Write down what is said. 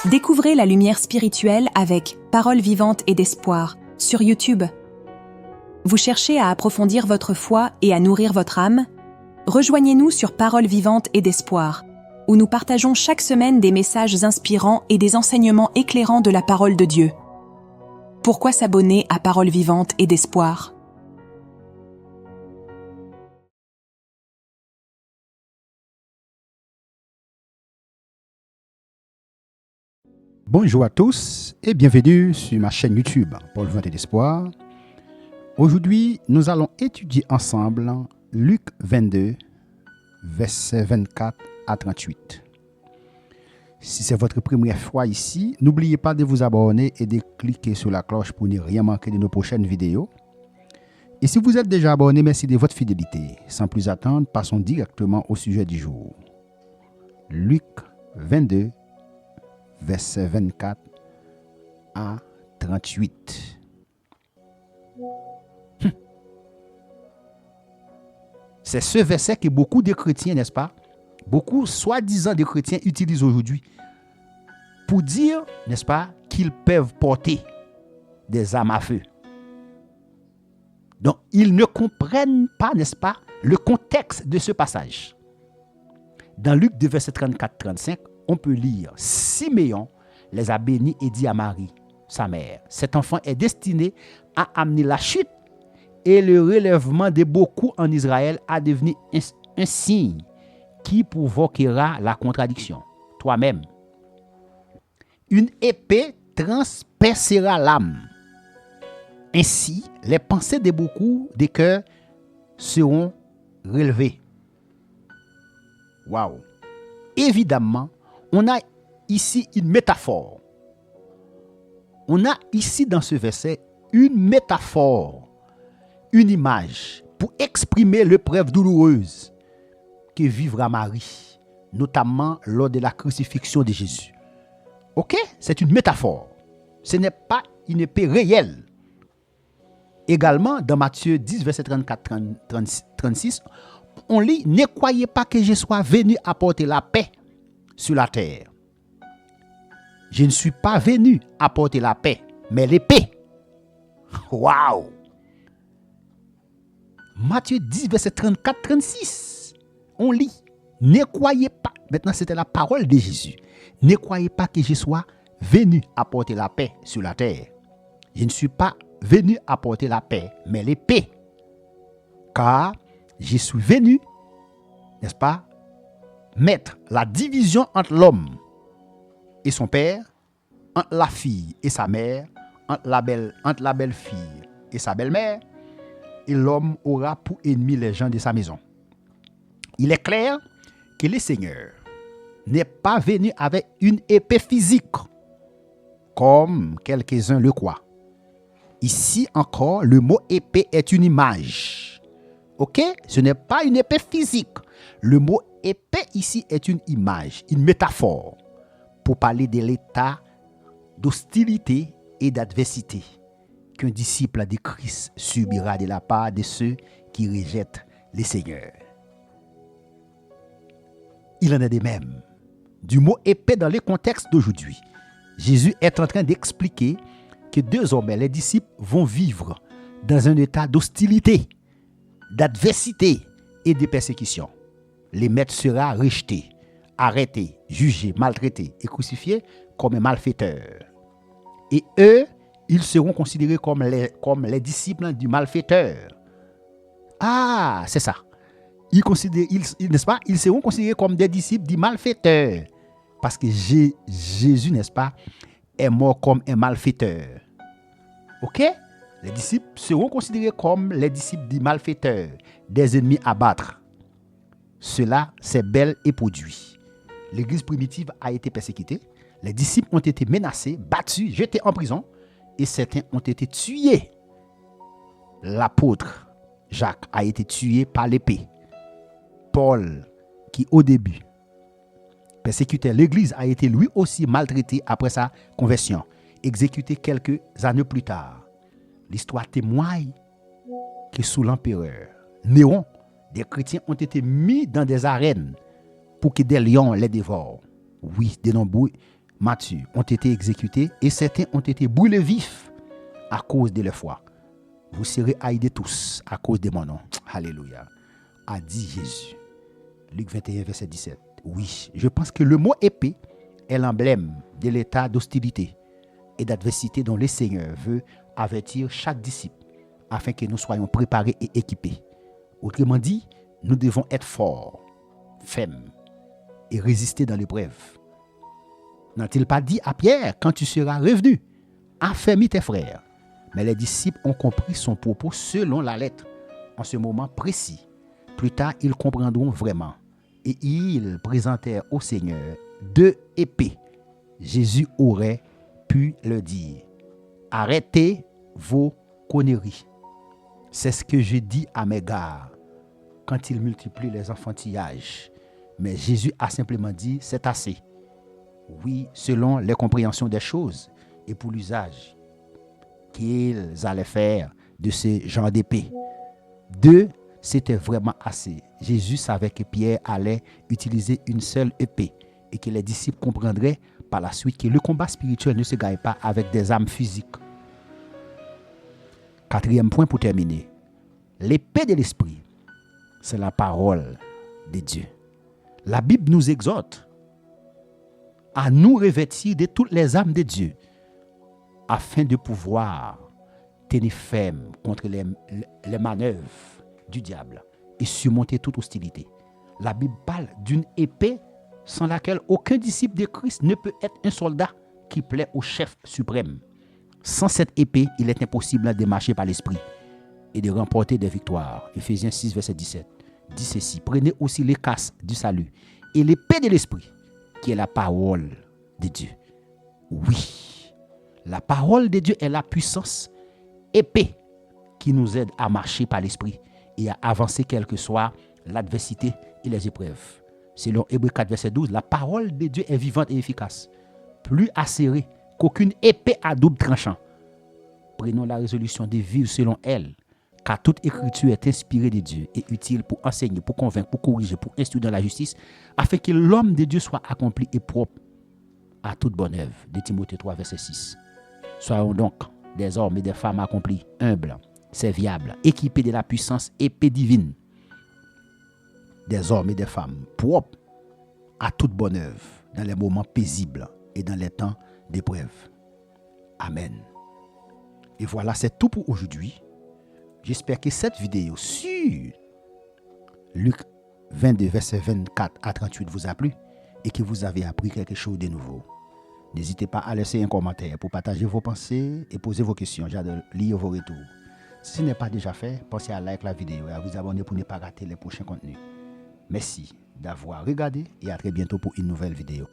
Découvrez la lumière spirituelle avec Paroles vivantes et d'espoir sur YouTube. Vous cherchez à approfondir votre foi et à nourrir votre âme? Rejoignez-nous sur Paroles vivantes et d'espoir, où nous partageons chaque semaine des messages inspirants et des enseignements éclairants de la parole de Dieu. Pourquoi s'abonner à Paroles vivantes et d'espoir? Bonjour à tous et bienvenue sur ma chaîne YouTube Paroles vivantes et d'espoir. Aujourd'hui, nous allons étudier ensemble Luc 22, versets 24 à 38. Si c'est votre première fois ici, n'oubliez pas de vous abonner et de cliquer sur la cloche pour ne rien manquer de nos prochaines vidéos. Et si vous êtes déjà abonné, merci de votre fidélité. Sans plus attendre, passons directement au sujet du jour. Luc 22, versets 24 à 38. C'est ce verset que beaucoup de chrétiens, n'est-ce pas? Beaucoup, soi-disant, de chrétiens utilisent aujourd'hui pour dire, n'est-ce pas, qu'ils peuvent porter des armes à feu. Donc, ils ne comprennent pas, n'est-ce pas, le contexte de ce passage. Dans Luc 2, verset 34-35, on peut lire « Siméon les a bénis et dit à Marie, sa mère, cet enfant est destiné à amener la chute et le relèvement de beaucoup en Israël à devenir un signe qui provoquera la contradiction. Toi-même, une épée transpercera l'âme. Ainsi, les pensées de beaucoup des cœurs seront relevées. » Waouh! Évidemment, on a ici une métaphore. On a ici dans ce verset une métaphore, une image pour exprimer l'épreuve douloureuse que vivra Marie, notamment lors de la crucifixion de Jésus. Ok? C'est une métaphore. Ce n'est pas une épée réelle. Également, dans Matthieu 10, verset 34-36, on lit « Ne croyez pas que je sois venu apporter la paix sur la terre. Je ne suis pas venu apporter la paix, mais l'épée. » Waouh! Matthieu 10, verset 34-36. On lit « Ne croyez pas », maintenant c'était la parole de Jésus, « Ne croyez pas que je sois venu apporter la paix sur la terre. Je ne suis pas venu apporter la paix, mais l'épée. Car je suis venu, n'est-ce pas, mettre la division entre l'homme et son père, entre la fille et sa mère, entre la belle-fille et sa belle-mère, et l'homme aura pour ennemi les gens de sa maison. » Il est clair que le Seigneur n'est pas venu avec une épée physique, comme quelques-uns le croient. Ici encore, le mot épée est une image. Ok? Ce n'est pas une épée physique. Le mot épée ici est une image, une métaphore pour parler de l'état d'hostilité et d'adversité qu'un disciple de Christ subira de la part de ceux qui rejettent le Seigneur. Il en est de même du mot épée dans le contexte d'aujourd'hui. Jésus est en train d'expliquer que désormais les disciples vont vivre dans un état d'hostilité, d'adversité et de persécution. Les maîtres sera rejeté, arrêté, jugé, maltraité et crucifié comme un malfaiteur. Et eux, ils seront considérés comme les disciples du malfaiteur. Ah, c'est ça. N'est-ce pas? Ils seront considérés comme des disciples du malfaiteur. Parce que Jésus, n'est-ce pas, est mort comme un malfaiteur. Ok? Les disciples seront considérés comme les disciples du malfaiteur, des ennemis à battre. Cela, c'est bel et produit. L'église primitive a été persécutée. Les disciples ont été menacés, battus, jetés en prison. Et certains ont été tués. L'apôtre Jacques a été tué par l'épée. Paul, qui au début persécutait l'église, a été lui aussi maltraité après sa conversion, exécuté quelques années plus tard. L'histoire témoigne que sous l'empereur Néron, des chrétiens ont été mis dans des arènes pour que des lions les dévorent. Oui, de matures ont été exécutés et certains ont été brûlés vifs à cause de leur foi. Vous serez haïs tous à cause de mon nom. Alléluia. A dit Jésus. Luc 21, verset 17. Oui, je pense que le mot épée est l'emblème de l'état d'hostilité et d'adversité dont le Seigneur veut avertir chaque disciple afin que nous soyons préparés et équipés. Autrement dit, nous devons être forts, fermes et résister dans l'épreuve. N'a-t-il pas dit à Pierre, quand tu seras revenu, affermis tes frères? Mais les disciples ont compris son propos selon la lettre, en ce moment précis. Plus tard, ils comprendront vraiment. Et ils présentèrent au Seigneur 2 épées. Jésus aurait pu leur dire, arrêtez vos conneries. C'est ce que je dis à mes gars quand ils multiplient les enfantillages. Mais Jésus a simplement dit, c'est assez. Oui, selon les compréhensions des choses et pour l'usage qu'ils allaient faire de ce genre d'épée. 2, c'était vraiment assez. Jésus savait que Pierre allait utiliser une seule épée et que les disciples comprendraient par la suite que le combat spirituel ne se gagne pas avec des armes physiques. 4e point pour terminer. L'épée de l'esprit, c'est la parole de Dieu. La Bible nous exhorte à nous revêtir de toutes les armes de Dieu afin de pouvoir tenir ferme contre les manœuvres du diable et surmonter toute hostilité. La Bible parle d'une épée sans laquelle aucun disciple de Christ ne peut être un soldat qui plaît au chef suprême. Sans cette épée, il est impossible de marcher par l'esprit et de remporter des victoires. Ephésiens 6, verset 17 dit ceci, prenez aussi l'écasse du salut et l'épée de l'esprit, qui est la parole de Dieu. Oui, la parole de Dieu est la puissance épée qui nous aide à marcher par l'esprit et à avancer quelle que soit l'adversité et les épreuves. Selon Hébreux 4, verset 12, la parole de Dieu est vivante et efficace, plus acérée qu'aucune épée à double tranchant. Prenons la résolution de vivre selon elle, car toute écriture est inspirée de Dieu et utile pour enseigner, pour convaincre, pour corriger, pour instruire dans la justice, afin que l'homme de Dieu soit accompli et propre à toute bonne œuvre. De Timothée 3, verset 6. Soyons donc des hommes et des femmes accomplis, humbles, serviables, équipés de la puissance épée divine. Des hommes et des femmes propres à toute bonne œuvre, dans les moments paisibles et dans les temps d'épreuve. Amen. Et voilà, c'est tout pour aujourd'hui. J'espère que cette vidéo sur Luc 22, verset 24 à 38 vous a plu et que vous avez appris quelque chose de nouveau. N'hésitez pas à laisser un commentaire pour partager vos pensées et poser vos questions. J'adore lire vos retours. Si ce n'est pas déjà fait, pensez à liker la vidéo et à vous abonner pour ne pas rater les prochains contenus. Merci d'avoir regardé et à très bientôt pour une nouvelle vidéo.